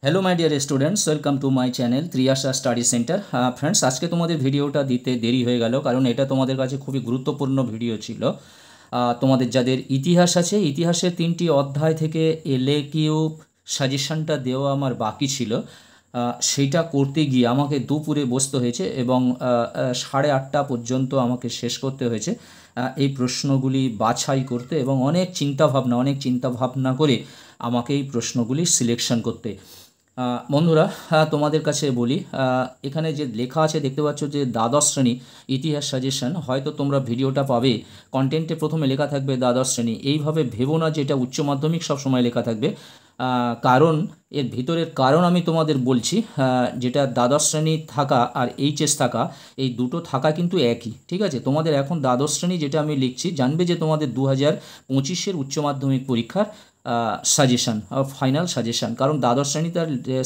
Hello my dear students, welcome to my channel Triyasha study centre. Friends, आज के तुम्हारे भिडियोटा दीते देरी हो गेल कारण এটা তোমাদের কাছে খুবই গুরুত্বপূর্ণ ভিডিও ছিল। তোমাদের যাদের ইতিহাস আছে, ইতিহাসের 3টি অধ্যায় থেকে এলএকিউ সাজেশনটা দেওয়া আমার বাকি ছিল। সেটা করতে গিয়ে আমাকে দুপুরে বসতে হয়েছে এবং 8:30টা পর্যন্ত আমাকে শেষ করতে হয়েছে এই প্রশ্নগুলি বাছাই করতে এবং অনেক চিন্তাভাবনা করে আমাকে এই প্রশ্নগুলি সিলেকশন করতে। বন্ধুরা, তোমাদের কাছে বলি, এখানে যে লেখা আছে দেখতে পাচ্ছ যে দ্বাদশ শ্রেণী ইতিহাস সাজেশন। হয়তো তোমরা ভিডিওটা পাবে, কন্টেন্টে প্রথমে লেখা থাকবে দ্বাদশ শ্রেণী। এইভাবে ভেবো না যে এটা উচ্চ মাধ্যমিক সবসময় লেখা থাকবে, কারণ এর ভিতরের কারণ আমি তোমাদের বলছি। যেটা দ্বাদশ শ্রেণী থাকা আর এইচএস থাকা, এই দুটো থাকা কিন্তু একই, ঠিক আছে। তোমাদের এখন দ্বাদশ শ্রেণী যেটা আমি লিখছি, জানবে যে তোমাদের 2025-এর উচ্চ মাধ্যমিক পরীক্ষার সাজেশান, ফাইনাল সাজেশান। কারণ দ্বাদশ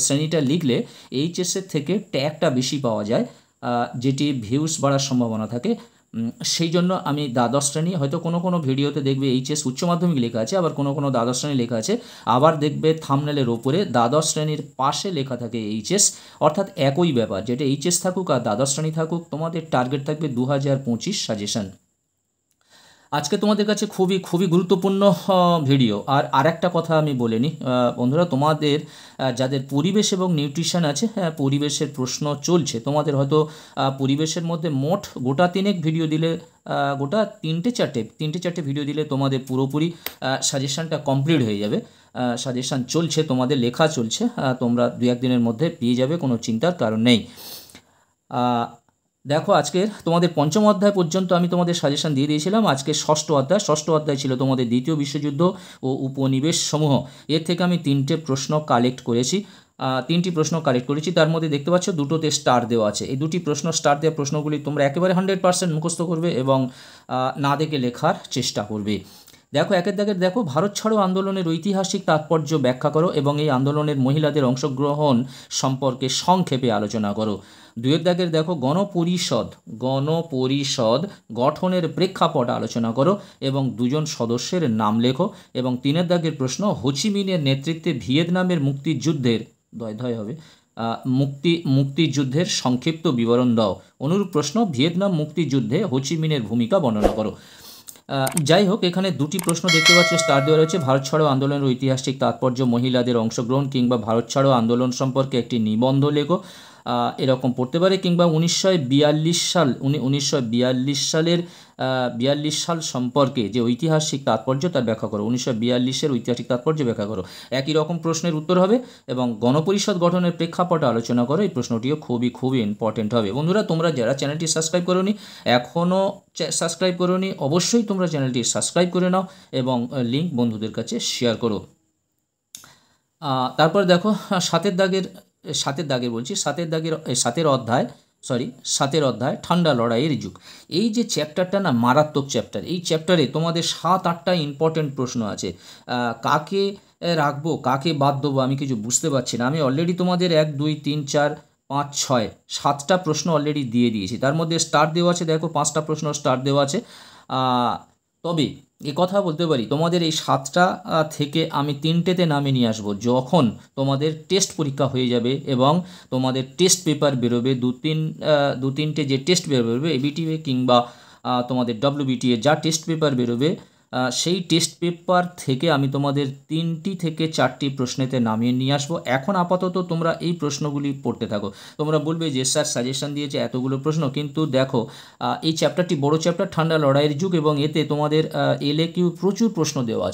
শ্রেণীটা লিখলে এইচএসের থেকে ট্যাগটা বেশি পাওয়া যায়, যেটি ভিউস বাড়ার সম্ভাবনা থাকে। সেই জন্য আমি দ্বাদশ শ্রেণী, হয়তো কোনো ভিডিওতে দেখবে এইচএস উচ্চ মাধ্যমিক লেখা আছে, আবার কোনো দ্বাদশ শ্রেণী লেখা আছে, আবার দেখবে থাম্বনেলের ওপরে দ্বাদশ শ্রেণীর পাশে লেখা থাকে এইচএস। অর্থাৎ একই ব্যাপার, যেটা এইচএস থাকুক আর দ্বাদশ শ্রেণী থাকুক, তোমাদের টার্গেট থাকবে 2025 সাজেশান। আজকে তোমাদের কাছে খুবই গুরুত্বপূর্ণ ভিডিও। আর আরেকটা কথা আমি বলে নিই বন্ধুরা, তোমাদের যাদের পরিবেশ এবং নিউট্রিশন আছে, পরিবেশের প্রশ্ন চলছে, তোমাদের হয়তো পরিবেশের মধ্যে মোট গোটা তিনেক ভিডিও দিলে, গোটা তিনটে চারটে ভিডিও দিলে তোমাদের পুরোপুরি সাজেশানটা কমপ্লিট হয়ে যাবে। সাজেশান চলছে, তোমাদের লেখা চলছে, তোমরা 2-1 দিনের মধ্যে পেয়ে যাবে, কোনো চিন্তার কারণ নেই। দেখো, আজকের তোমাদের পঞ্চম অধ্যায় পর্যন্ত আমি তোমাদের সাজেশন দিয়ে দিয়েছিলাম। আজকে ষষ্ঠ অধ্যায় ছিল তোমাদের দ্বিতীয় বিশ্বযুদ্ধ ও উপনিবেশ সমূহ। এর থেকে আমি 3টে প্রশ্ন কালেক্ট করেছি। 3টি প্রশ্ন কালেক্ট করেছি, তার মধ্যে দেখতে পাচ্ছ দুটোতে স্টার দেওয়া আছে। এই দুটি প্রশ্ন, স্টার দেওয়া প্রশ্নগুলি তোমরা একেবারে 100% মুখস্থ করবে এবং না দেখে লেখার চেষ্টা করবে। দেখো, একের দাগের দেখো, ভারত ছাড়ো আন্দোলনের ঐতিহাসিক তাৎপর্য ব্যাখ্যা করো এবং এই আন্দোলনের মহিলাদের অংশগ্রহণ সম্পর্কে সংক্ষেপে আলোচনা করো। 2-এর দাগের দেখো, গণপরিষদ গঠনের প্রেক্ষাপট আলোচনা করো এবং 2জন সদস্যের নাম লেখো। এবং 3-এর দাগের প্রশ্ন, হোচিমিনের নেতৃত্বে ভিয়েতনামের মুক্তিযুদ্ধের মুক্তিযুদ্ধের সংক্ষিপ্ত বিবরণ দাও। অনুরূপ প্রশ্ন, ভিয়েতনাম মুক্তিযুদ্ধে হোচিমিনের ভূমিকা বর্ণনা করো। যাই হোক, এখানে 2টি প্রশ্ন দেখতে পাচ্ছ স্টার দেওয়া রয়েছে। ভারত ছাড়ো আন্দোলনের ঐতিহাসিক তাৎপর্য, মহিলাদের অংশগ্রহণ, কিংবা ভারত ছাড়ো আন্দোলন সম্পর্কে একটি নিবন্ধ লেখো, এরকম পড়তে পারে। কিংবা 1942 সাল সম্পর্কে যে ঐতিহাসিক তাৎপর্য তার ব্যাখ্যা করো। 1942-এর ঐতিহাসিক তাৎপর্য ব্যাখ্যা করো। একই রকম প্রশ্নের উত্তর হবে। এবং গণপরিষদ গঠনের প্রেক্ষাপট আলোচনা করো। এই প্রশ্নটিও খুবই ইম্পর্টেন্ট হবে। বন্ধুরা, তোমরা যারা চ্যানেলটি সাবস্ক্রাইব করোনি, এখনও সাবস্ক্রাইব করোনি, অবশ্যই তোমরা চ্যানেলটি সাবস্ক্রাইব করে নাও এবং লিঙ্ক বন্ধুদের কাছে শেয়ার করো। তারপর দেখো, সাতের অধ্যায় ঠান্ডা লড়াইয়ের যুগ। এই যে চ্যাপ্টারটা না, মারাত্মক চ্যাপ্টার। এই চ্যাপ্টারে তোমাদের 7-8টা ইম্পর্টেন্ট প্রশ্ন আছে। কাকে রাখবো, কাকে বাদ দেবো, আমি কিছু বুঝতে পারছি না। আমি অলরেডি তোমাদের 1, 2, 3, 4, 5, 6, 7টা প্রশ্ন অলরেডি দিয়ে দিয়েছি। তার মধ্যে স্টার দেওয়া আছে, দেখো 5টা প্রশ্ন স্টার দেওয়া আছে। তবে এ কথা বলতে পারি, তোমাদের এই 7টা থেকে আমি 3টেতে নামিয়ে নিয়ে আসবো যখন তোমাদের টেস্ট পরীক্ষা হয়ে যাবে এবং তোমাদের টেস্ট পেপার বেরোবে। 2-3টে যে টেস্ট বেরোবে, এবিটিএ কিংবা তোমাদের ডব্লিউবিটিএ যা টেস্ট পেপার বেরোবে, সেই টেস্ট পেপার থেকে আমি তোমাদের 3টি থেকে 4টি প্রশ্নেতে নামিয়ে নিয়ে আসবো। এখন আপাতত তোমরা এই প্রশ্নগুলি পড়তে থাকো। তোমরা বলবে যে স্যার সাজেশন দিয়েছে এতগুলো প্রশ্ন, কিন্তু দেখো এই চ্যাপ্টারটি বড় চ্যাপ্টার, ঠান্ডা লড়াইয়ের যুগ, এবং এতে তোমাদের এলএকিউ প্রচুর প্রশ্ন দেওয়া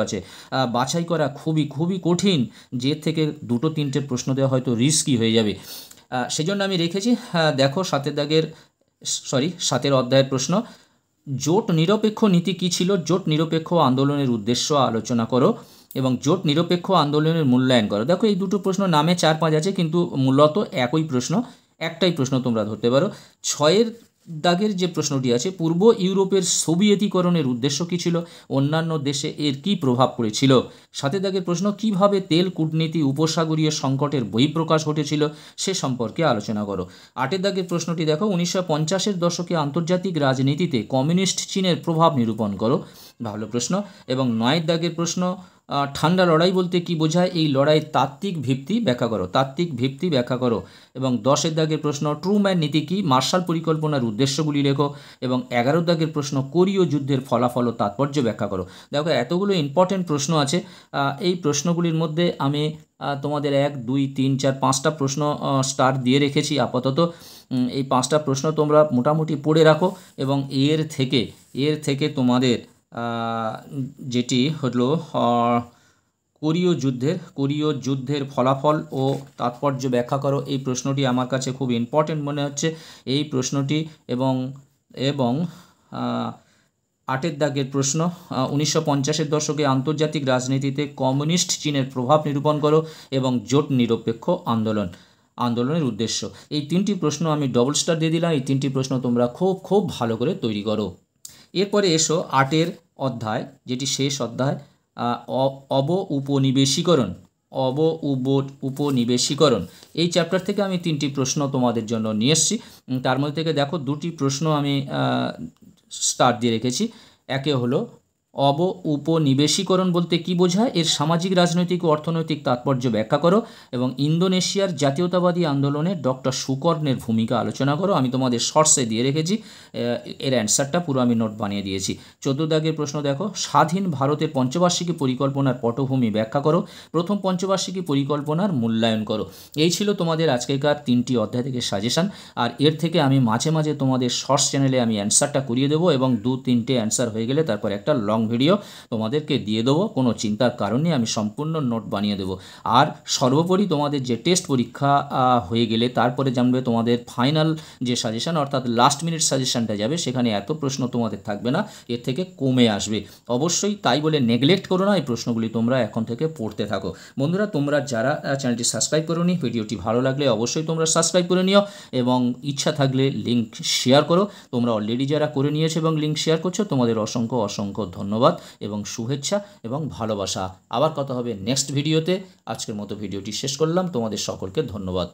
আছে। বাছাই করা খুবই কঠিন, যে থেকে 2-3টে প্রশ্ন দেওয়া হয়তো রিস্কি হয়ে যাবে। সেজন্য আমি রেখেছি। দেখো, 7 অধ্যায়ের প্রশ্ন, জোট নিরপেক্ষ নীতি কী ছিল? জোট নিরপেক্ষ আন্দোলনের উদ্দেশ্য আলোচনা করো এবং জোট নিরপেক্ষ আন্দোলনের মূল্যায়ন করো। দেখো, এই দুটো প্রশ্ন নামে 4-5 আছে, কিন্তু মূলত একই প্রশ্ন, একটাই প্রশ্ন তোমরা ধরতে পারো। 6-এর দাগের যে প্রশ্নটি আছে, পূর্ব ইউরোপের সোভিয়েতীকরণের উদ্দেশ্য কী ছিল? অন্যান্য দেশে এর কী প্রভাব পড়েছিল? 7-এর দাগের প্রশ্ন, কিভাবে তেল কূটনীতি উপসাগরীয় সংকটের বহিঃপ্রকাশ ঘটেছিল সে সম্পর্কে আলোচনা করো। 8-এর দাগের প্রশ্নটি দেখো, 1950-এর দশকে আন্তর্জাতিক রাজনীতিতে কমিউনিস্ট চীনের প্রভাব নিরূপণ করো। ভালো প্রশ্ন। এবং 9-এর দাগের প্রশ্ন, ঠান্ডা লড়াই বলতে কি বোঝায়, এই লড়াইয়ের তাত্ত্বিক ভিত্তি ব্যাখ্যা করো, তাত্ত্বিক ভিত্তি ব্যাখ্যা করো। এবং 10 দাগের প্রশ্ন ট্রুম্যান নীতি কি, মার্শাল পরিকল্পনার উদ্দেশ্যগুলি লেখো। এবং 11 দাগের প্রশ্ন কোরীয় যুদ্ধের ফলাফল ও তাৎপর্য ব্যাখ্যা করো। দেখো এতগুলো ইম্পর্টেন্ট প্রশ্ন আছে। এই প্রশ্নগুলির মধ্যে আমি তোমাদের 1, 2, 3, 4, 5টা প্রশ্ন স্টার দিয়ে রেখেছি আপাতত। এই 5টা প্রশ্ন তোমরা মোটামুটি পড়ে রাখো এবং এর থেকে তোমাদের যেটি হলো কোরীয় যুদ্ধের ফলাফল ও তাৎপর্য ব্যাখ্যা করো। এই প্রশ্নটি আমার কাছে খুব ইম্পর্টেন্ট মনে হচ্ছে এই প্রশ্নটি। এবং 8 দাগের প্রশ্ন 1950-এর দশকে আন্তর্জাতিক রাজনীতিতে কমিউনিস্ট চীনের প্রভাব নিরূপণ করো এবং জোট নিরপেক্ষ আন্দোলনের উদ্দেশ্য। এই 3টি প্রশ্ন আমি ডবল স্টার দিয়ে দিলাম। এই 3টি প্রশ্ন তোমরা খুব ভালো করে তৈরি করো। এরপরে এসো 8 অধ্যায়, যেটি শেষ অধ্যায়, উপনিবেশিকরণ। এই চ্যাপ্টার থেকে আমি 3টি প্রশ্ন তোমাদের জন্য নিয়ে এসেছি। তার মধ্যে থেকে দেখো 2টি প্রশ্ন আমি স্টার দিয়ে রেখেছি। একে হলো উপনিবেশিকরণ বলতে কি বোঝায়, এর সামাজিক, রাজনৈতিক ও অর্থনৈতিক তাৎপর্য ব্যাখ্যা করো। এবং ইন্দোনেশিয়ার জাতীয়তাবাদী আন্দোলনে ডক্টর সুকর্ণের ভূমিকা আলোচনা করো। আমি তোমাদের শর্টসে দিয়ে রেখেছি, এর অ্যান্সারটা পুরো আমি নোট বানিয়ে দিয়েছি। 14 দাগের প্রশ্ন দেখো, স্বাধীন ভারতের পঞ্চবার্ষিকী পরিকল্পনার পটভূমি ব্যাখ্যা করো। প্রথম পঞ্চবার্ষিকী পরিকল্পনার মূল্যায়ন করো। এই ছিল তোমাদের আজকেকার 3টি অধ্যায় থেকে সাজেশান। আর এর থেকে আমি মাঝে মাঝে তোমাদের শর্টস চ্যানেলে আমি অ্যান্সারটা করিয়ে দেবো এবং 2-3টে অ্যান্সার হয়ে গেলে তারপর একটা লং ভিডিও তোমাদেরকে দিয়ে দেবো। কোনো চিন্তার কারণ নেই, আমি সম্পূর্ণ নোট বানিয়ে দেবো। আর সর্বোপরি তোমাদের যে টেস্ট পরীক্ষা হয়ে গেলে তারপরে জানবে তোমাদের ফাইনাল যে সাজেশান, অর্থাৎ লাস্ট মিনিট সাজেশানটা যাবে, সেখানে এত প্রশ্ন তোমাদের থাকবে না, এর থেকে কমে আসবে অবশ্যই। তাই বলে নেগলেক্ট করো না, এই প্রশ্নগুলি তোমরা এখন থেকে পড়তে থাকো। বন্ধুরা, তোমরা যারা চ্যানেলটি সাবস্ক্রাইব করোনি, ভিডিওটি ভালো লাগলে অবশ্যই তোমরা সাবস্ক্রাইব করে নিও এবং ইচ্ছা থাকলে লিঙ্ক শেয়ার করো। তোমরা অলরেডি যারা করে নিয়েছো এবং লিঙ্ক শেয়ার করছো, তোমাদের অসংখ্য ধন্যবাদ এবং শুভেচ্ছা এবং ভালোবাসা। আবার কথা হবে নেক্সট ভিডিওতে। আজকের মতো ভিডিওটি শেষ করলাম। তোমাদের সকলকে ধন্যবাদ।